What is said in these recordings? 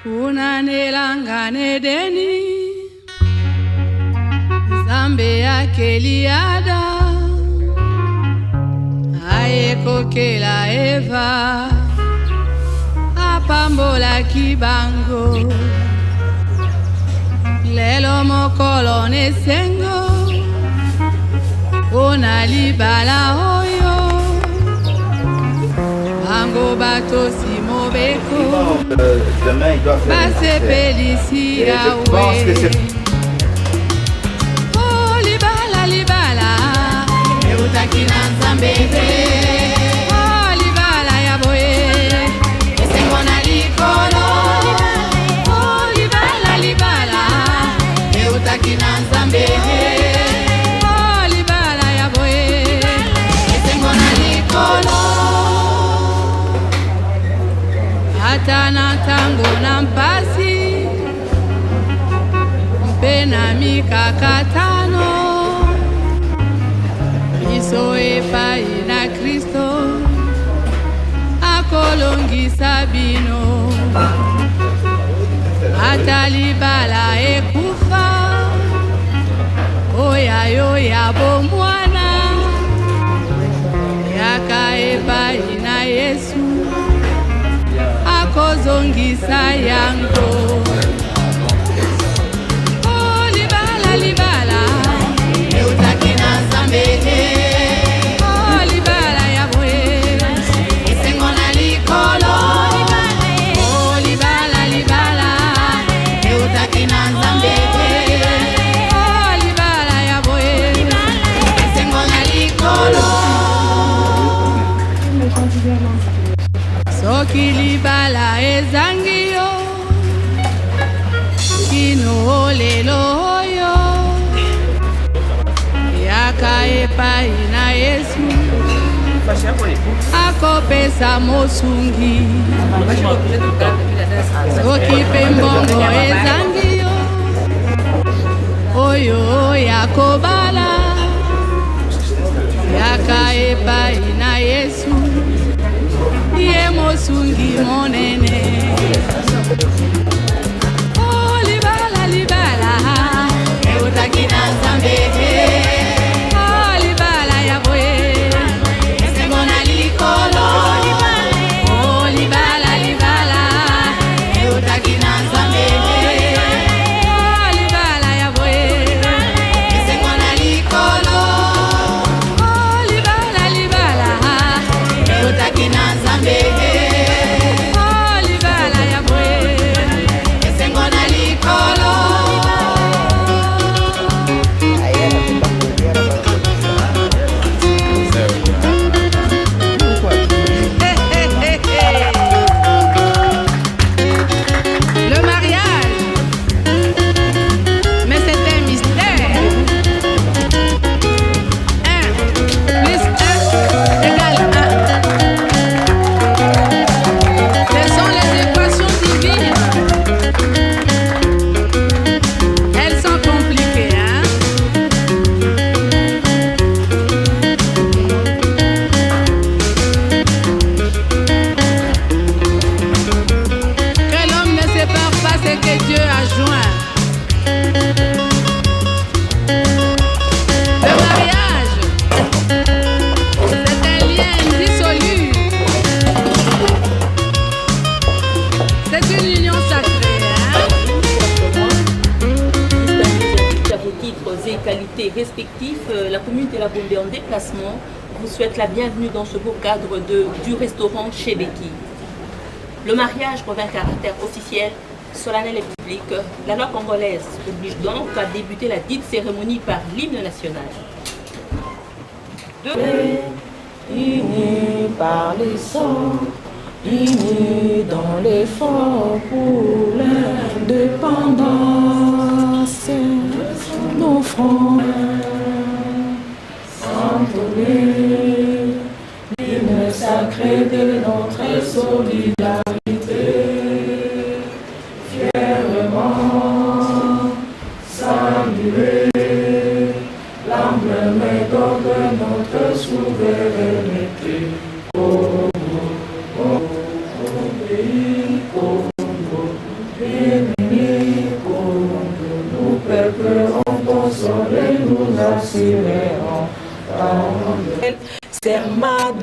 unanelangane deni zambe ya keliada ayekokela Eva apambola kibango lelo mokolo nesengo ona libala oyo bango bato simobeko base pelisia we oh libala libala eutakina nzambe oh libala ya boye esengo na likolo oh libala libala eutakina nzambe oh libala ya boye esengo na likolo hata na tango na mpasi mpe na mikakatano iso epai na Kristo akolongisa bino hata libala ekufa oyayo ya bomwana yaka epai na Yesu akozongisa yango oh libala libala eutakina nzambe oh libala ya boye esengo na likolo oh libala libala eutakina nzambe oh libala ya boye esengo na likolo soki libala ezangi yo kino lelo oyo yaka epai na Yesu akopesa mosungi soki pe mbongo ezangi yo oyo yakobala yaka epai na Yesu ye mosungi monene oh libala libala eutakina nzambe oh libala ya boye esengo na likolo oh libala libala eutakina nzambe oh libala ya boye esengo na likolo oh libala libala eutakina nzambe oh libala ya boye esengo na likolo le mariage mais c'est un mystère 1 plus 1 égale 1. Ce sont les équations divines. Elles sont compliquées, hein? Que l'homme ne sépare pas ce que Dieu a joint. Le mariage, c'est un lien indissoluble. C'est une union sacrée, hein? À vos titres et qualités respectifs, la commune de la Bombée en déplacement vous souhaite la bienvenue dans ce beau cadre du restaurant chez Becky. Le mariage revêt un caractère officiel, solennel et public. La loi congolaise oblige donc à débuter la dite cérémonie par l'hymne national. Unis par les sangs, unis dans l'effort pour l'indépendance, nos fronts s'entonner, l'hymne sacré de notre solidarité, fièrement saluer l'emblème d'or de notre souveraineté.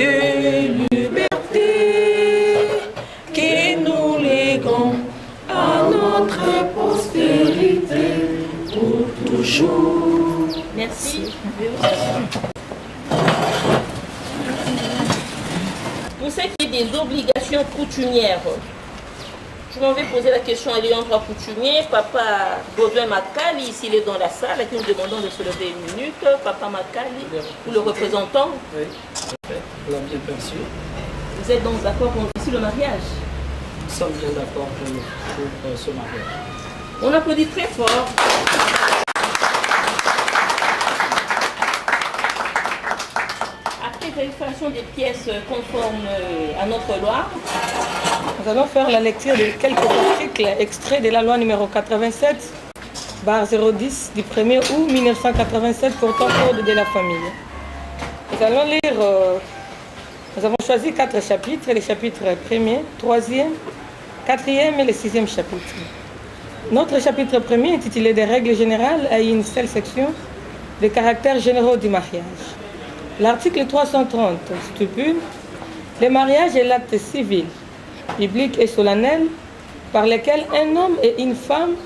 de liberté qui nous léguons à notre postérité pour toujours. Merci. Pour ce qui est des obligations coutumières, je m'en vais poser la question à Léandre coutumier. Papa Baudouin Makali, ici il est dans la salle, à qui nous demandons de se lever une minute. Papa Makali, ou le représentant. Oui, on l'a bien perçu. Vous êtes donc d'accord pour ici le mariage? Nous sommes bien d'accord pour ce mariage. On applaudit très fort. Après vérification des pièces conformes à notre loi, nous allons faire la lecture de quelques articles extraits de la loi numéro 87/010 du 1er août 1987 portant code de la famille. Nous allons lire, nous avons choisi 4 chapitres, les chapitres 1er, 3e, 4e et le 6e chapitre. Notre chapitre 1er, intitulé des règles générales, a une seule section, des caractères généraux du mariage. L'article 330 stipule le mariage est l'acte civil, biblique et solennel par lequel un homme et une femme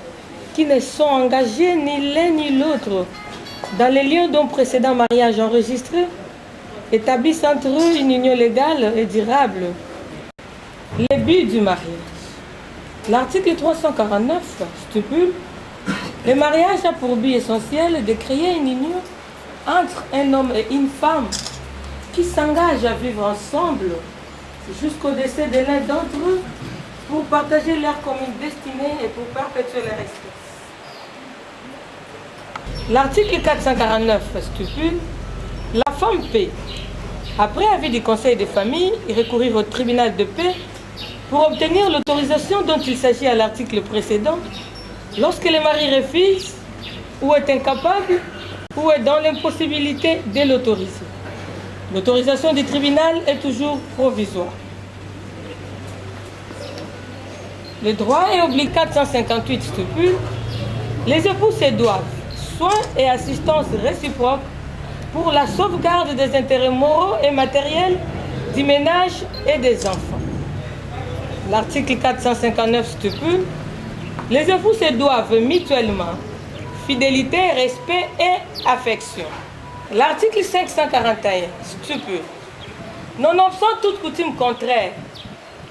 qui ne sont engagés ni l'un ni l'autre dans les lieux d'un précédent mariage enregistré établissent entre eux une union légale et durable. Les buts du mariage. L'article 349 stipule le mariage a pour but essentiel de créer une union entre un homme et une femme qui s'engagent à vivre ensemble jusqu'au décès de l'un d'entre eux pour partager leur commune destinée et pour perpétuer leur espèce. L'article 449 stipule la femme peut, après avis du conseil de famille, recourir au tribunal de paix pour obtenir l'autorisation dont il s'agit à l'article précédent lorsque le mari refuse ou est incapable ou est dans l'impossibilité de l'autoriser. L'autorisation du tribunal est toujours provisoire. Le droit et oblique 458 stipule les époux se doivent soins et assistance réciproque pour la sauvegarde des intérêts moraux et matériels du ménage et des enfants. L'article 459 stipule les époux se doivent mutuellement fidélité, respect et affection. L'article 541 stipule nonobstant toute coutume contraire,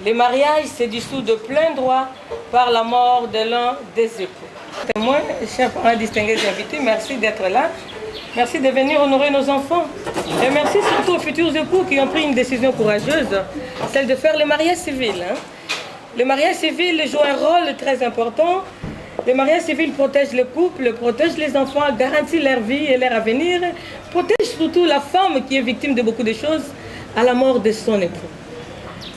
le mariage se dissout de plein droit par la mort de l'un des époux. Témoins, chers parents distingués et invités, merci d'être là. Merci de venir honorer nos enfants. Et merci surtout aux futurs époux qui ont pris une décision courageuse, celle de faire le mariage civil. Le mariage civil joue un rôle très important. Le mariage civil protège le couple, protège les enfants, garantit leur vie et leur avenir, protège surtout la femme qui est victime de beaucoup de choses à la mort de son époux.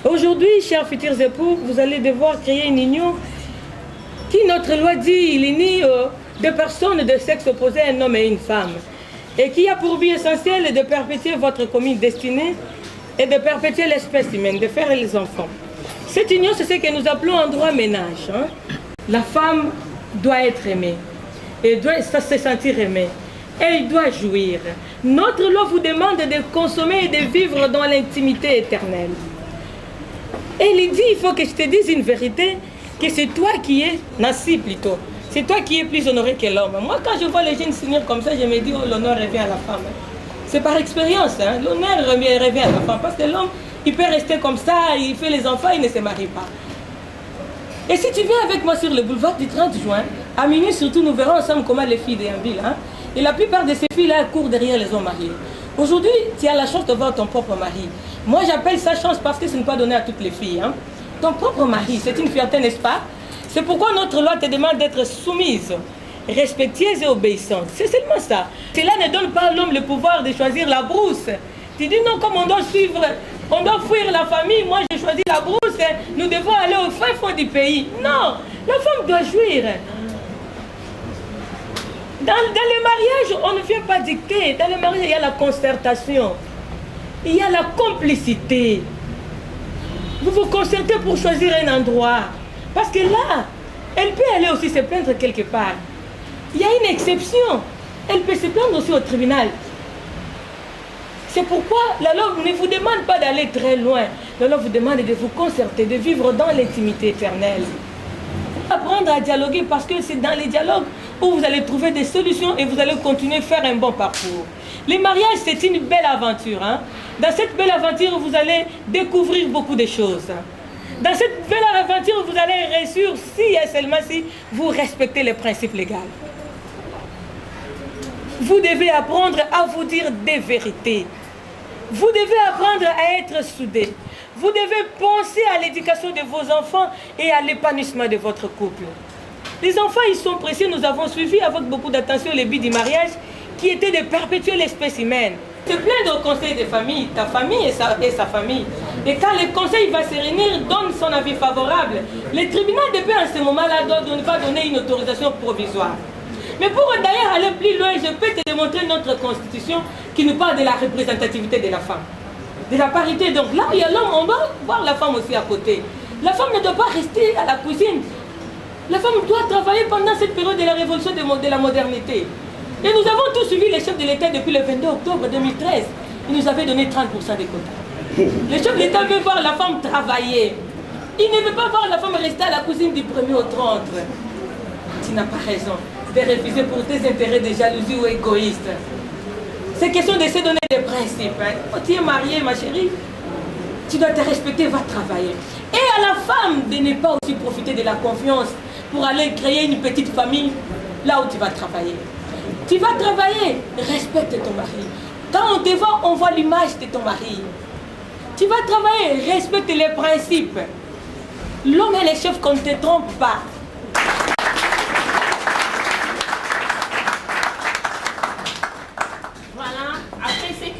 Aujourd'hui, chers futurs époux, vous allez devoir créer une union qui, notre loi dit, il unit deux personnes de sexe opposé, un homme et une femme, et qui a pour but essentiel de perpétuer votre commune destinée et de perpétuer l'espèce humaine, de faire les enfants. Cette union, c'est ce que nous appelons en droit ménage. La femme doit être aimée, elle doit se sentir aimée, elle doit jouir. Notre loi vous demande de consommer et de vivre dans l'intimité éternelle. Et il dit, il faut que je te dise une vérité, que c'est toi qui es, Nassi plutôt, c'est toi qui es plus honoré que l'homme. Moi, quand je vois les jeunes s'unir comme ça, je me dis, oh, l'honneur revient à la femme. C'est par expérience, l'honneur revient à la femme, parce que l'homme, il peut rester comme ça, il fait les enfants, il ne se marie pas. Et si tu viens avec moi sur le boulevard du 30 juin, à minuit surtout, nous verrons ensemble comment les filles déambulent. Et la plupart de ces filles-là courent derrière les hommes mariés. Aujourd'hui, tu as la chance de voir ton propre mari. Moi, j'appelle ça chance parce que ce n'est pas donné à toutes les filles. Ton propre mari, c'est une fierté, n'est-ce pas? C'est pourquoi notre loi te demande d'être soumise, respectueuse et obéissante. C'est seulement ça. Cela ne donne pas à l'homme le pouvoir de choisir la brousse. Tu dis non, comme on doit suivre, on doit fuir la famille, moi j'ai choisi la brousse, nous devons aller au fin fond du pays. Non, la femme doit jouir. Dans le mariage, on ne vient pas dicter. Dans le mariage, il y a la concertation. Il y a la complicité. Vous vous concertez pour choisir un endroit. Parce que là, elle peut aller aussi se plaindre quelque part. Il y a une exception. Elle peut se plaindre aussi au tribunal. C'est pourquoi la loi ne vous demande pas d'aller très loin. La loi vous demande de vous concerter, de vivre dans l'intimité éternelle. Apprendre à dialoguer parce que c'est dans les dialogues où vous allez trouver des solutions et vous allez continuer à faire un bon parcours. Les mariages, c'est une belle aventure. Hein? Dans cette belle aventure, vous allez découvrir beaucoup de choses. Dans cette belle aventure, vous allez réussir si et seulement si vous respectez les principes légaux. Vous devez apprendre à vous dire des vérités. Vous devez apprendre à être soudés. Vous devez penser à l'éducation de vos enfants et à l'épanouissement de votre couple. Les enfants, ils sont précieux. Nous avons suivi avec beaucoup d'attention le but du mariage qui était de perpétuer l'espèce humaine. C'est plein de conseils de famille, ta famille et sa famille. Et quand le conseil va se réunir, donne son avis favorable. Le tribunal de paix, en ce moment-là, va donner une autorisation provisoire. Mais pour d'ailleurs aller plus loin, je peux te démontrer notre constitution qui nous parle de la représentativité de la femme. De la parité. Donc là, il y a l'homme, on doit voir la femme aussi à côté. La femme ne doit pas rester à la cuisine. La femme doit travailler pendant cette période de la révolution de la modernité. Et nous avons tous suivi les chefs de l'État depuis le 22 octobre 2013. Ils nous avaient donné 30% des quotas. Les chefs de l'État veulent voir la femme travailler. Ils ne veulent pas voir la femme rester à la cuisine du 1er au 30. Tu n'as pas raison de refuser pour tes intérêts de jalousie ou égoïste. C'est question de se donner des principes. Hein. Quand tu es mariée, ma chérie, tu dois te respecter, va travailler. Et à la femme de ne pas aussi profiter de la confiance pour aller créer une petite famille là où tu vas travailler. Tu vas travailler, respecte ton mari. Quand on te voit, on voit l'image de ton mari. Tu vas travailler, respecte les principes. L'homme est le chef qu'on ne te trompe pas.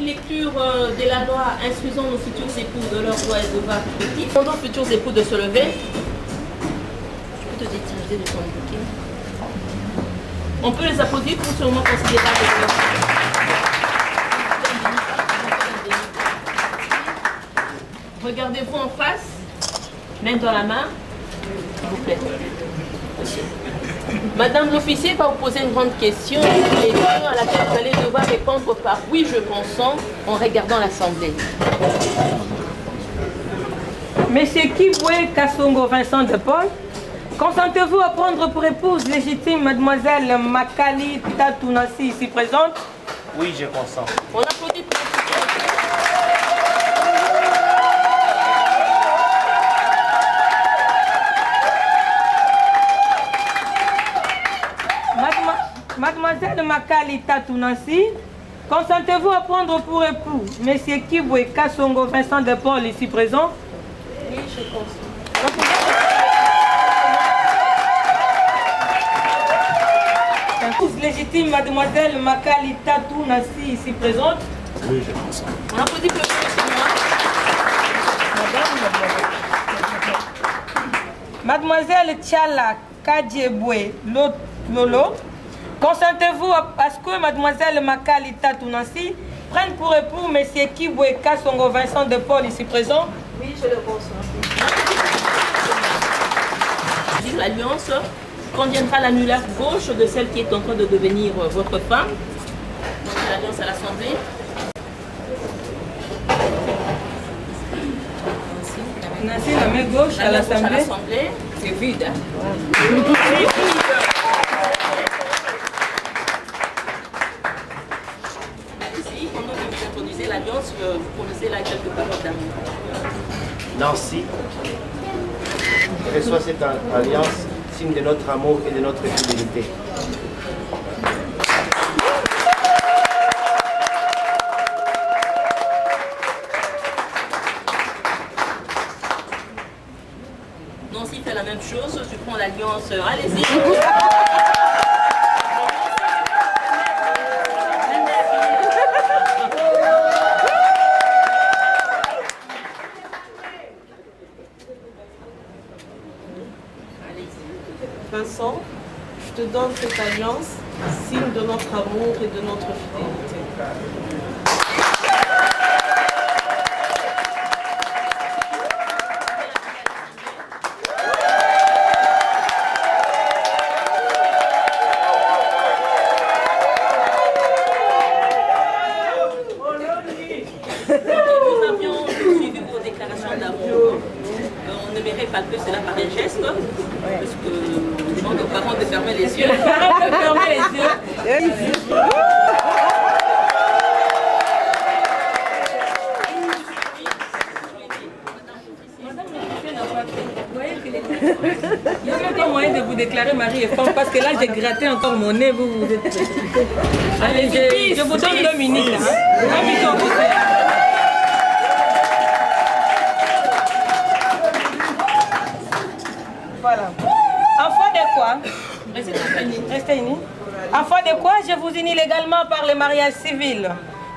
Lecture de la loi instruisant nos futurs époux de leurs droits et devoirs respectifs. Demandons aux futurs époux de se lever. Je peux te détirer de ton bouquet. On peut les applaudir pour ce moment considérable de leur vie. Regardez-vous en face, main dans la main, s'il vous plaît. Madame l'officier va vous poser une grande question à laquelle vous allez devoir répondre par oui, je consens en regardant l'Assemblée. Monsieur Kibwe Kassongo Vincent de Paul, consentez-vous à prendre pour épouse légitime mademoiselle Makali Tatounassi ici présente? Oui, je consens. On applaudit pour Mademoiselle Makali Tatounassi, consentez-vous à prendre pour époux Monsieur Kibwe Kassongo Vincent de Paul ici présent? Oui, je consens. Épouse légitime Mademoiselle Makali Tatounassi ici présente? Oui, je consens. On applaudit pour Mademoiselle Tchala Kadjebwe Lolo, consentez-vous à ce que Mademoiselle Makali Tatounassi prenne pour époux Monsieur Kibwe Kassongo Vincent de Paul ici présent? Oui, je le consens. L'alliance contiendra l'annulaire gauche de celle qui est en train de devenir votre femme. Donc l'alliance à l'Assemblée. Nancy, la main gauche à l'Assemblée. C'est vide. Hein? Ici, pendant que vous introduisez l'alliance, vous connaissez là quelques paroles d'amour. Nancy, reçois cette alliance, signe de notre amour et de notre fidélité. Nancy fait la même chose, tu prends l'alliance, allez-y. Vincent, je te donne cette alliance, signe de notre amour et de notre fidélité. déclaration d'amour. On aimerait palper cela par un geste, parce que on demande aux parents de fermer les yeux. Les parents peuvent fermer les yeux. Il n'y a même pas moyen de vous déclarer mari et femme parce que là j'ai gratté encore mon nez, vous êtes précipité. Allez, je vous donne 2 minutes. Voilà. En foi de quoi? Restez unis. En foi de quoi je vous unis légalement par le mariage civil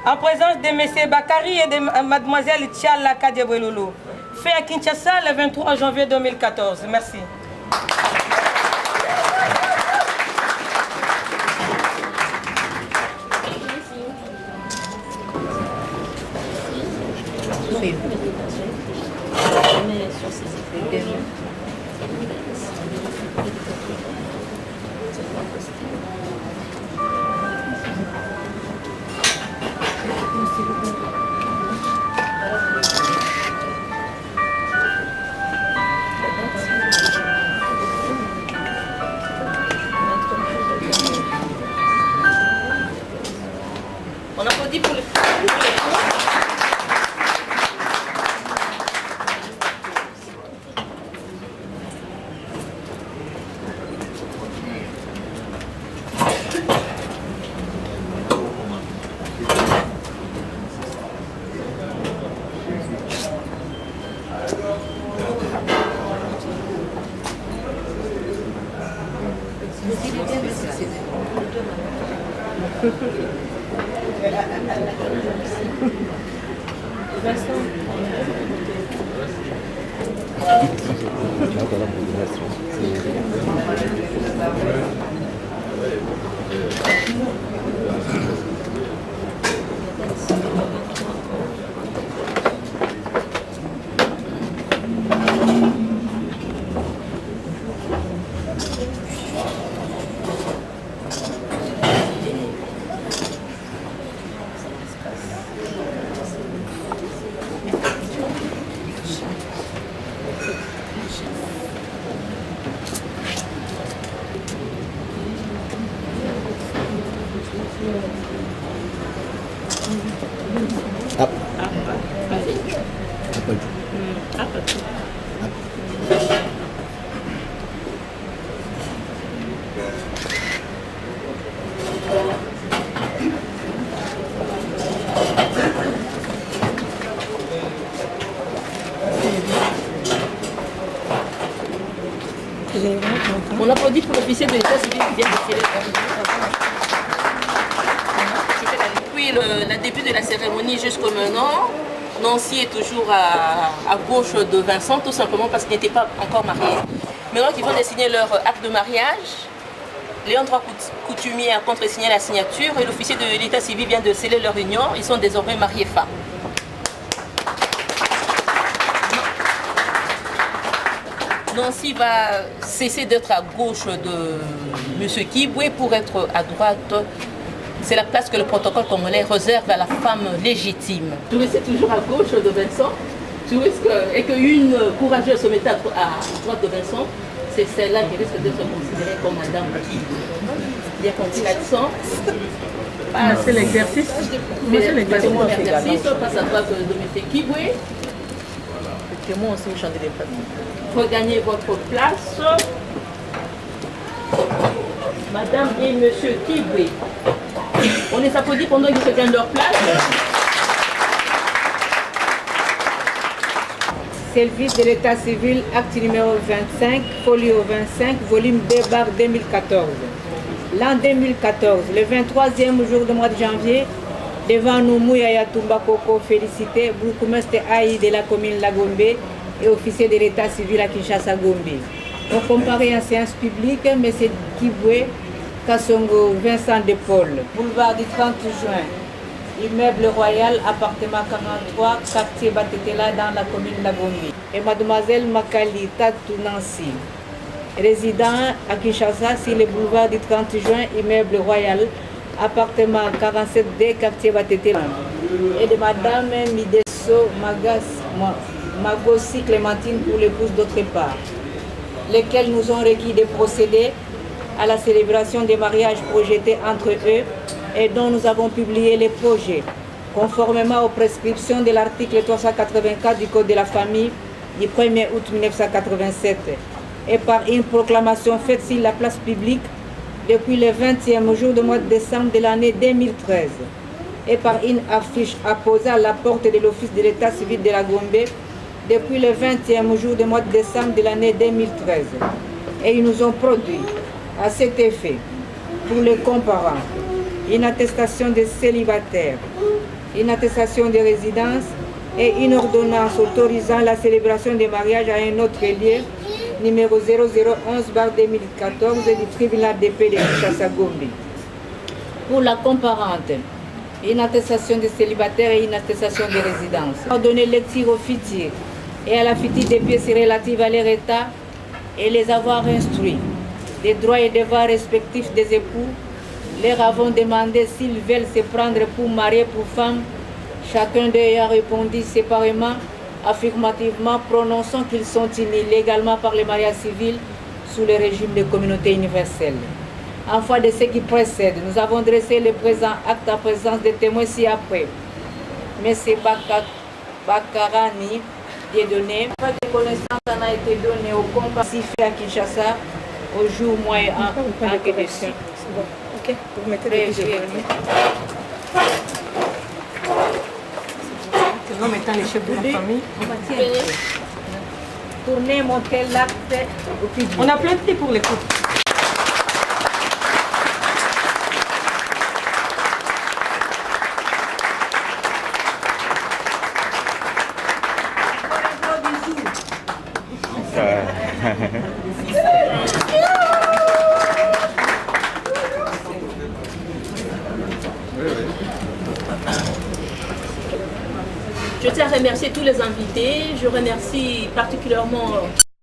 en présence de M. Bakari et de Mademoiselle Tchala Kadiabwelolo, fait à Kinshasa le 23 janvier 2014. Merci. On applaudit pour le On applaudit pour l'officier de l'état civil qui vient de sceller. Depuis le début de la cérémonie jusqu'au maintenant, Nancy est toujours à gauche de Vincent, tout simplement parce qu'ils n'étaient pas encore mariés. Maintenant qu'ils vont signer leur acte de mariage, Léon III coutumier a contresigné la signature et l'officier de l'état civil vient de sceller leur union. Ils sont désormais mariés femmes. Nancy va cesser d'être à gauche de M. Kibwe pour être à droite. C'est la place que le protocole congolais réserve à la femme légitime. Tu restes toujours à gauche de Vincent. Tu risques, et qu'une courageuse se mette à droite de Vincent, c'est celle-là qui risque d'être considérée comme madame Kibwe. Il y a combien d'accent? C'est l'exercice. C'est l'exercice face à droite de M. Kibwe. Moi aussi, vous chantez des phrases. Regagnez votre place. Madame et Monsieur Kibwe. On les applaudit pendant qu'ils se gagnent leur place. Service de l'état civil, acte numéro 25, folio 25, volume 2/2014. L'an 2014, le 23e jour du mois de janvier, devant nous, Mouyaya Toumba Koko, félicité, bourgmestre Aïe de la commune Lagombe et officier de l'état civil à Kinshasa Gombe. On comparait en séance publique M. Kibwe Kassongo Vincent de Paul, boulevard du 30 juin, immeuble royal, appartement 43, quartier Batetela dans la commune Lagombe. Et mademoiselle Makali Tatou Nancy, résident à Kinshasa sur le boulevard du 30 juin, immeuble royal, appartement 47D, quartier Batetela. Et de madame Midesso Magas Magossi Clémentine pour l'épouse d'autre part, lesquels nous ont requis de procéder à la célébration des mariages projetés entre eux et dont nous avons publié les projets, conformément aux prescriptions de l'article 384 du Code de la famille du 1er août 1987, et par une proclamation faite sur la place publique depuis le 20e jour du mois de décembre de l'année 2013, et par une affiche apposée à la porte de l'Office de l'État civil de la Gombe depuis le 20e jour du mois de décembre de l'année 2013. Et ils nous ont produit, à cet effet, pour les comparants, une attestation de célibataire, une attestation de résidence et une ordonnance autorisant la célébration des mariages à un autre lieu, numéro 0011/2014 du tribunal de paix de Kinshasa-Gombe. Pour la comparante, une attestation de célibataire et une attestation de résidence. Ordonner lecture au futur et à la future des pièces relatives à leur état et les avoir instruits des droits et devoirs respectifs des époux, leur avons demandé s'ils veulent se prendre pour mari pour femme. Chacun d'eux a répondu séparément, affirmativement, prononçant qu'ils sont unis légalement par le mariage civil sous le régime de communauté universelle. En foi de ce qui précède, nous avons dressé le présent acte en présence des témoins ci-après. M. Bakarani Dieudonné, pas de connaissance en a été donnée au compassif à Kinshasa au jour mois et an que dessus. Ok, vous mettez les pieds. L'homme étant le chef de la famille. Tournez, montrez l'acte au public. On applaudit pour les couples. Je tiens à remercier tous les invités. Je remercie particulièrement